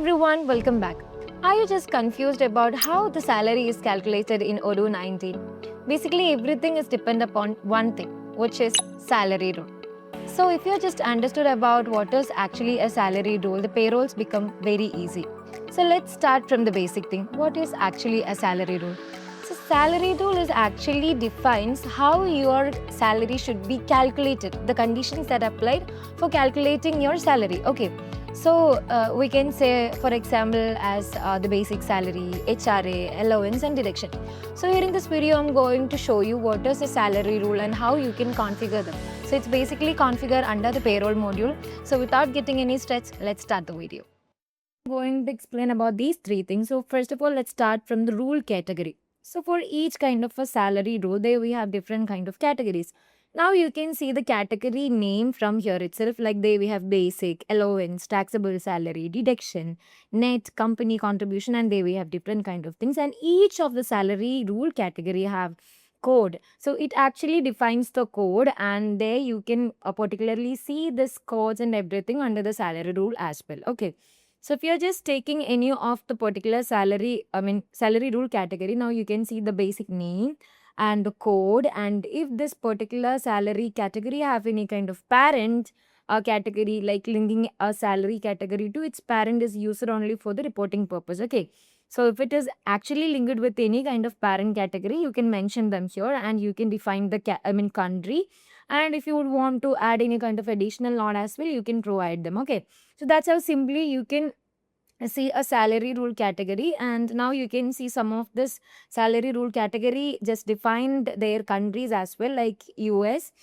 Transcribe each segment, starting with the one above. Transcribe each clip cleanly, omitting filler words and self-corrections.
everyone, welcome back. Are you just confused about how the salary is calculated in Odoo 19? Basically, everything is dependent upon one thing, which is salary rule. So, if you just understood about what is actually a salary rule, the payrolls become very easy. So, let's start from the basic thing. What is actually a salary rule? So, salary rule is actually defines how your salary should be calculated, the conditions that applied for calculating your salary. Okay. So we can say, for example, as the basic salary, HRA, allowance and deduction. So here in this video, I'm going to show you what is the salary rule and how you can configure them. So it's basically configured under the payroll module. So without getting any stretch, let's start the video. I'm going to explain about these three things. So first of all, let's start from the rule category. So for each kind of a salary rule, there we have different kind of categories. Now you can see the category name from here itself, like there we have basic, allowance, taxable salary, deduction, net, company contribution, and there we have different kind of things. And each of the salary rule category have code. So it actually defines the code, and there you can particularly see this codes and everything under the salary rule as well. Okay. So if you're just taking any of the particular salary rule category, now you can see the basic name and the code, and if this particular salary category have any kind of parent category, like linking a salary category to its parent is used only for the reporting purpose. Okay, so if it is actually linked with any kind of parent category, you can mention them here and you can define the country, and if you would want to add any kind of additional node as well, you can provide them. Okay, so that's how simply you can see a salary rule category. And now you can see some of this salary rule category just defined their countries as well, like US.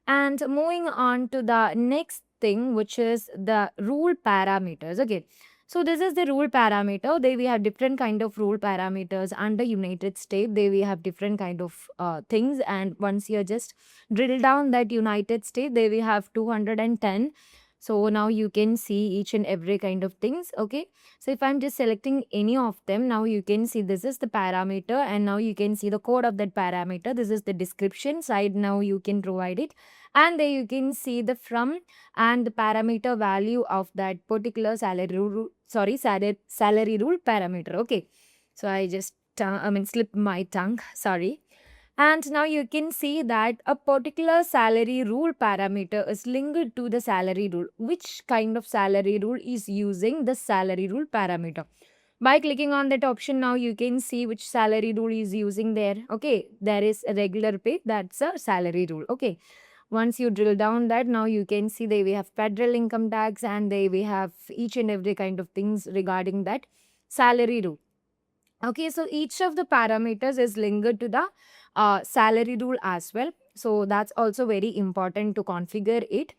And moving on to the next thing, which is the rule parameters. Okay, so this is the rule parameter. There we have different kind of rule parameters under United States. There we have different kind of things, and once you just drill down that United States, there we have 210. So now you can see each and every kind of things. Okay, so if I'm just selecting any of them, now you can see this is the parameter, and now you can see the code of that parameter. This is the description side. Now you can provide it, and there you can see the from and the parameter value of that particular salary rule. Sorry, salary rule parameter. Okay, so I just slipped my tongue. Sorry. And now you can see that a particular salary rule parameter is linked to the salary rule. Which kind of salary rule is using the salary rule parameter? By clicking on that option, now you can see which salary rule is using there. Okay, there is a regular pay, that's a salary rule. Okay, once you drill down that, now you can see there we have federal income tax, and there we have each and every kind of things regarding that salary rule. Okay, so each of the parameters is linked to the salary rule as well. So that's also very important to configure it.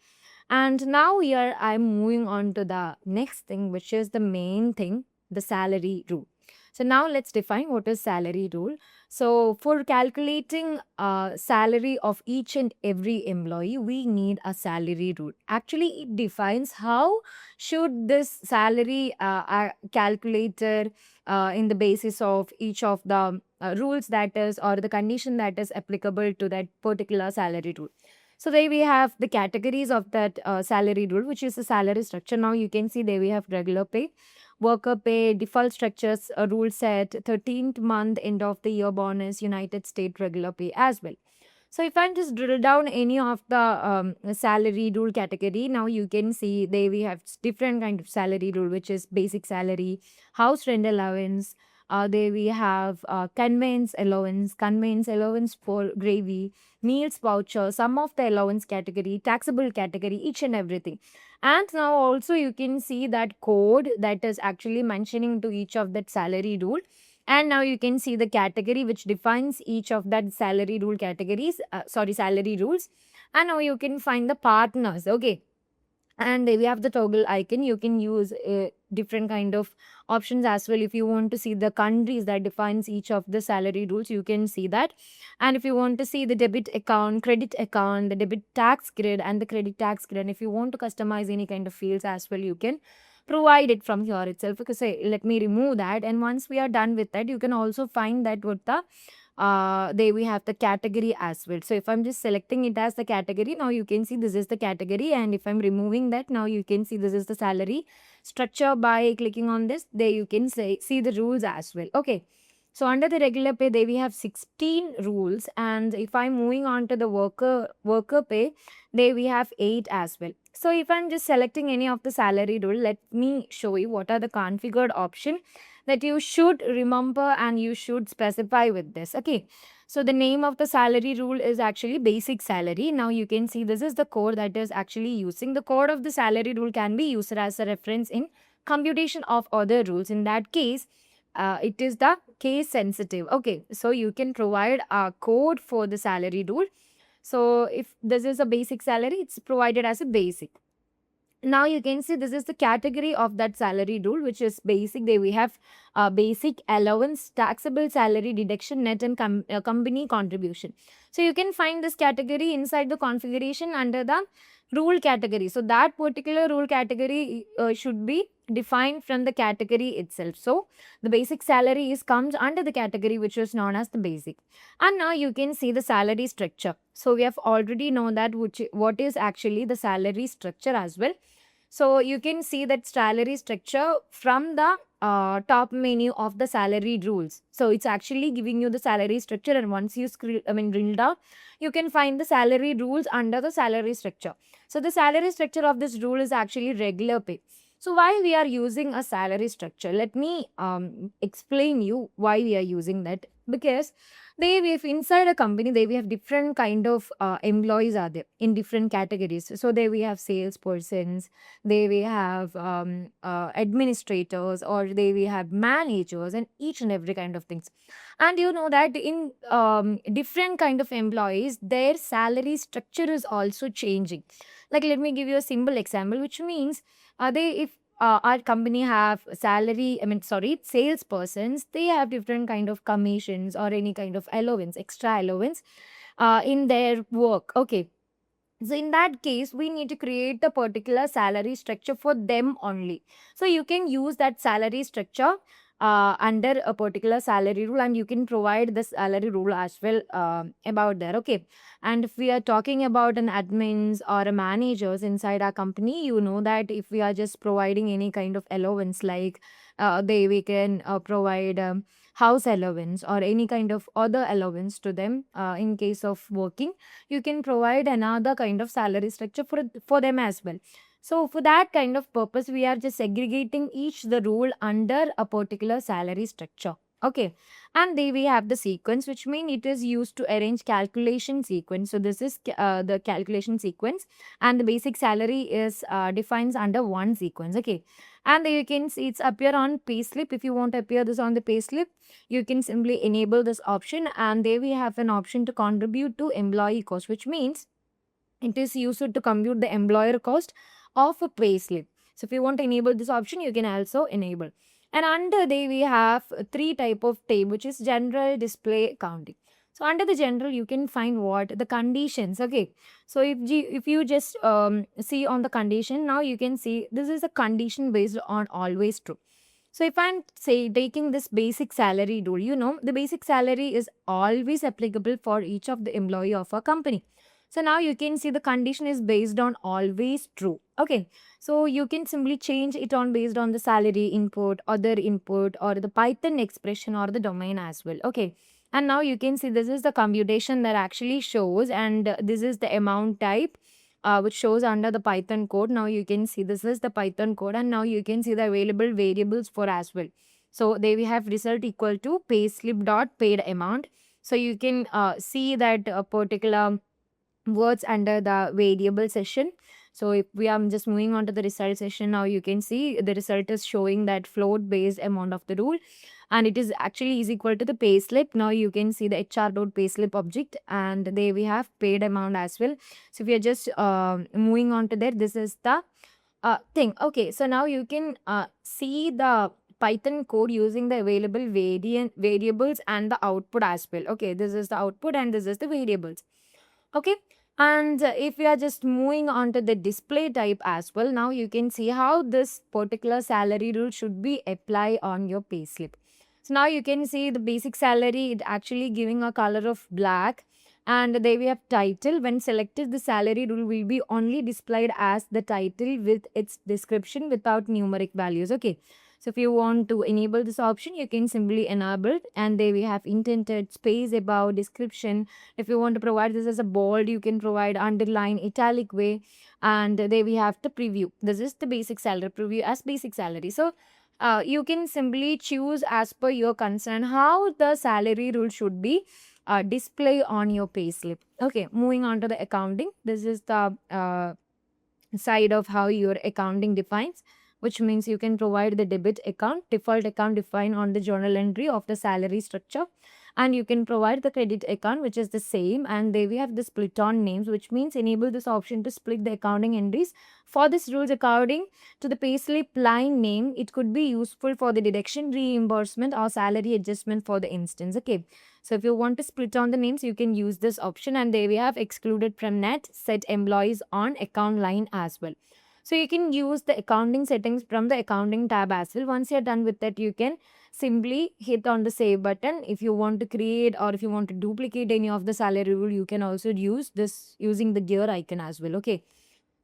And now here I'm moving on to the next thing, which is the main thing, the salary rule. So now let's define what is salary rule. So for calculating salary of each and every employee, we need a salary rule. Actually, it defines how should this salary calculated in the basis of each of the rules that is, or the condition that is applicable to that particular salary rule. So there we have the categories of that salary rule, which is the salary structure. Now you can see there we have regular pay, worker pay, default structures, a rule set, 13th month, end of the year bonus, United States regular pay as well. So if I just drill down any of the salary rule category, now you can see there we have different kind of salary rule, which is basic salary, house rent allowance. There we have conveyance allowance for gravy, meals voucher, some of the allowance category, taxable category, each and everything. And now also you can see that code that is actually mentioning to each of that salary rule. And now you can see the category which defines each of that salary rule categories, salary rules. And now you can find the partners. Okay, and we have the toggle icon. You can use different kind of options as well. If you want to see the countries that defines each of the salary rules, you can see that. And if you want to see the debit account, credit account, the debit tax grid and the credit tax grid, and if you want to customize any kind of fields as well, you can provide it from here itself. Because say, let me remove that, and once we are done with that, you can also find that what the there we have the category as well. So if I'm just selecting it as the category, now you can see this is the category, and if I'm removing that, now you can see this is the salary structure. By clicking on this, there you can see the rules as well. Okay, so under the regular pay, there we have 16 rules, and if I'm moving on to the worker pay, there we have 8 as well. So if I'm just selecting any of the salary rule, let me show you what are the configured option that you should remember and you should specify with this. Okay, so the name of the salary rule is actually basic salary. Now you can see this is the code that is actually using. The code of the salary rule can be used as a reference in computation of other rules. In that case, it is the case sensitive. Okay, so you can provide a code for the salary rule. So if this is a basic salary, it's provided as a basic. Now you can see this is the category of that salary rule, which is basic. There we have basic allowance, taxable salary deduction, net, and company contribution. So you can find this category inside the configuration under the rule category. So that particular rule category should be defined from the category itself. So the basic salary is comes under the category which is known as the basic. And now you can see the salary structure. So we have already known that what is actually the salary structure as well. So you can see that salary structure from the top menu of the salary rules. So it's actually giving you the salary structure, and once you drill down, you can find the salary rules under the salary structure. So the salary structure of this rule is actually regular pay. So why we are using a salary structure? Let me explain you why we are using that. Because we have inside a company, we have different kind of employees are there in different categories. So there we have salespersons, there we have administrators, or there we have managers, and each and every kind of things. And you know that in different kind of employees, their salary structure is also changing. Like, let me give you a simple example, which means if our company have salespersons, they have different kind of commissions or any kind of allowance, extra allowance in their work. Okay, so in that case, we need to create a particular salary structure for them only. So you can use that salary structure under a particular salary rule, and you can provide the salary rule as well about that. Okay, and if we are talking about an admins or a managers inside our company, you know that if we are just providing any kind of allowance, like we can provide house allowance or any kind of other allowance to them in case of working, you can provide another kind of salary structure for them as well. So for that kind of purpose, we are just segregating each the rule under a particular salary structure. Okay, and then we have the sequence, which means it is used to arrange calculation sequence. So this is the calculation sequence, and the basic salary is defines under one sequence. Okay, and then you can see it's appear on payslip. If you want to appear this on the payslip, you can simply enable this option, and there we have an option to contribute to employee cost, which means it is used to compute the employer cost of a payslip. So if you want to enable this option, you can also enable. And under there we have three type of tab, which is general, display, counting. So under the general, you can find what the conditions. Okay, so if you just see on the condition, now you can see this is a condition based on always true. So if I'm say taking this basic salary rule, you know the basic salary is always applicable for each of the employee of a company. So now you can see the condition is based on always true. Okay, so you can simply change it on based on the salary input, other input, or the Python expression or the domain as well. Okay, and now you can see this is the computation that actually shows, and this is the amount type which shows under the Python code. Now you can see this is the Python code, and now you can see the available variables for as well. So there we have result equal to payslip dot paid amount. So you can see that a particular words under the variable session. So if we are just moving on to the result session, now you can see the result is showing that float based amount of the rule, and it is actually is equal to the payslip. Now you can see the HR dot payslip object, and there we have paid amount as well. So if we are just moving on to there, this is the thing. Okay, so now you can see the Python code using the available variables and the output as well. Okay, this is the output and this is the variables. Okay, and if we are just moving on to the display type as well, now you can see how this particular salary rule should be applied on your payslip. So now you can see the basic salary, it actually giving a color of black. And there we have title. When selected, the salary rule will be only displayed as the title with its description without numeric values. Okay. So if you want to enable this option, you can simply enable it. And there we have indented, space above, description. If you want to provide this as a bold, you can provide underline, italic way. And there we have the preview. This is the basic salary preview as basic salary. So you can simply choose as per your concern how the salary rule should be display on your payslip. Okay, moving on to the accounting. This is the side of how your accounting defines, which means you can provide the debit account, default account defined on the journal entry of the salary structure, and you can provide the credit account, which is the same. And there we have the split on names, which means enable this option to split the accounting entries for this rules according to the payslip line name. It could be useful for the deduction, reimbursement, or salary adjustment for the instance. Okay, so if you want to split on the names, you can use this option. And there we have excluded from net, set employees on account line as well. So you can use the accounting settings from the accounting tab as well. Once you're done with that, you can simply hit on the save button. If you want to create or if you want to duplicate any of the salary rule, you can also use this using the gear icon as well. Okay.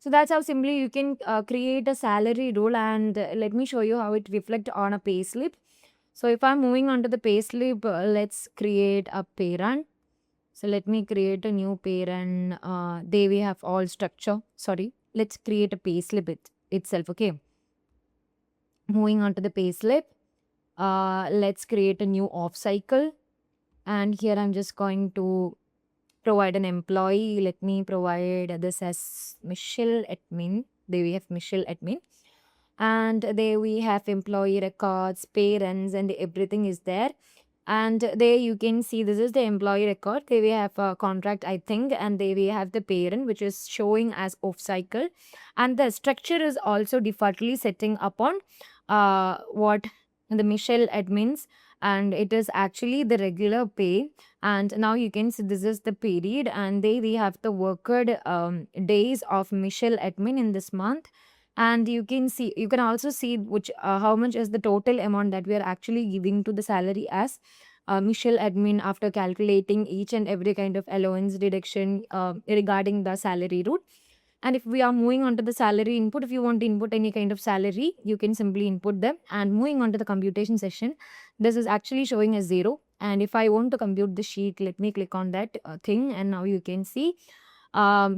So that's how simply you can create a salary rule. And let me show you how it reflects on a pay slip. So if I'm moving on to the pay slip, let's create a parent. So let me create a new parent. There we have all structure. Sorry. Let's create a pay slip itself. Okay. Moving on to the pay slip. Let's create a new off cycle. And here I'm just going to provide an employee. Let me provide this as Michelle admin. There we have Michelle admin. And there we have employee records, parents, and everything is there. And there you can see this is the employee record. There we have a contract, I think, and there we have the parent, which is showing as off cycle. And the structure is also defaultly setting upon what the Michelle admins, and it is actually the regular pay. And now you can see this is the period, and there we have the worked days of Michelle admin in this month. And you can also see which how much is the total amount that we are actually giving to the salary as Michelle admin after calculating each and every kind of allowance deduction regarding the salary route. And if we are moving on to the salary input, if you want to input any kind of salary, you can simply input them. And moving on to the computation session, this is actually showing as 0. And if I want to compute the sheet, let me click on that thing. And now you can see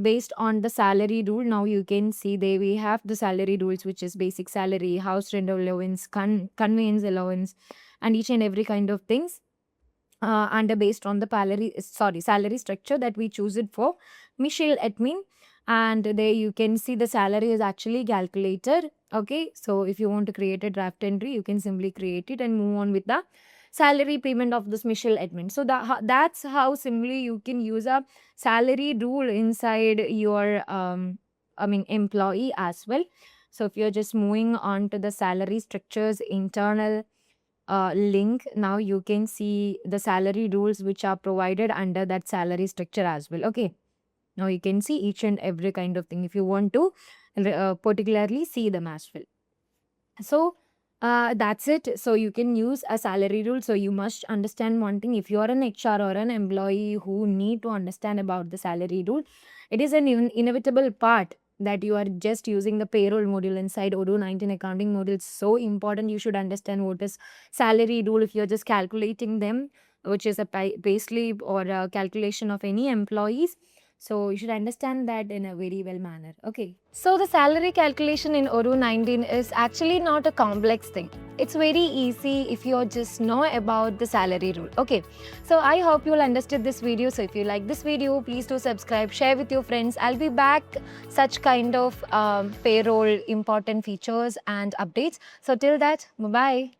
based on the salary rule, now you can see there we have the salary rules, which is basic salary, house rent allowance, conveyance allowance, and each and every kind of things. And based on the salary structure that we choose it for Michelle admin. And there you can see the salary is actually calculated. Okay, so if you want to create a draft entry, you can simply create it and move on with the salary payment of this Michelle admin. So that's how simply you can use a salary rule inside your employee as well. So if you're just moving on to the salary structures internal link, now you can see the salary rules which are provided under that salary structure as well. Okay, now you can see each and every kind of thing if you want to particularly see them as well. So that's it. So you can use a salary rule. So you must understand one thing. If you are an HR or an employee who need to understand about the salary rule, it is an inevitable part that you are just using the payroll module inside Odoo 19 accounting module. It's so important. You should understand what is salary rule if you're just calculating them, which is a pay slip or a calculation of any employees. So you should understand that in a very well manner. Okay. So the salary calculation in Odoo 19 is actually not a complex thing. It's very easy if you just know about the salary rule. Okay. So I hope you'll understood this video. So if you like this video, please do subscribe, share with your friends. I'll be back such kind of payroll important features and updates. So till that, bye-bye.